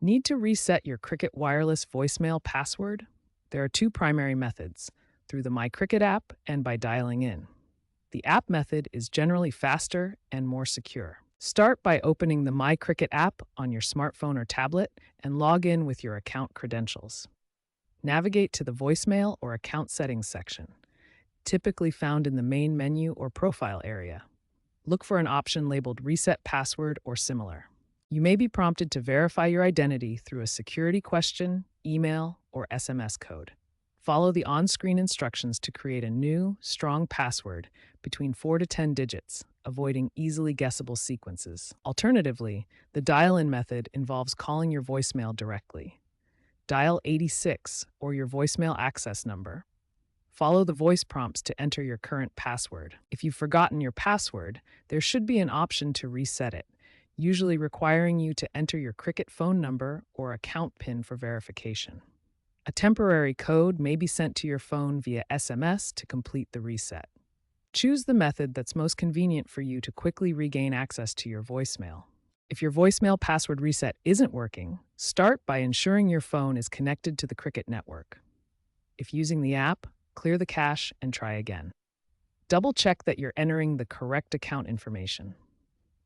Need to reset your Cricket wireless voicemail password? There are two primary methods, through the My Cricket app and by dialing in. The app method is generally faster and more secure. Start by opening the My Cricket app on your smartphone or tablet and log in with your account credentials. Navigate to the voicemail or account settings section, typically found in the main menu or profile area. Look for an option labeled Reset Password or similar. You may be prompted to verify your identity through a security question, email, or SMS code. Follow the on-screen instructions to create a new, strong password between 4 to 10 digits, avoiding easily guessable sequences. Alternatively, the dial-in method involves calling your voicemail directly. Dial 86 or your voicemail access number. Follow the voice prompts to enter your current password. If you've forgotten your password, there should be an option to reset it, usually requiring you to enter your Cricket phone number or account PIN for verification. A temporary code may be sent to your phone via SMS to complete the reset. Choose the method that's most convenient for you to quickly regain access to your voicemail. If your voicemail password reset isn't working, start by ensuring your phone is connected to the Cricket network. If using the app, clear the cache and try again. Double check that you're entering the correct account information.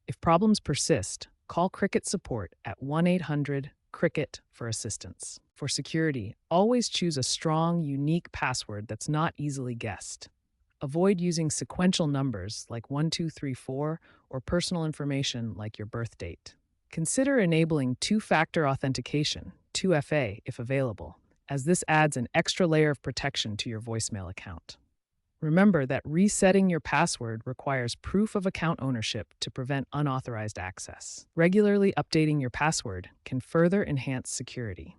If problems persist, call Cricket support at 1-800-CRICKET for assistance. For security, always choose a strong, unique password that's not easily guessed. Avoid using sequential numbers like 1234 or personal information like your birth date. Consider enabling two-factor authentication, 2FA, if available, as this adds an extra layer of protection to your voicemail account. Remember that resetting your password requires proof of account ownership to prevent unauthorized access. Regularly updating your password can further enhance security.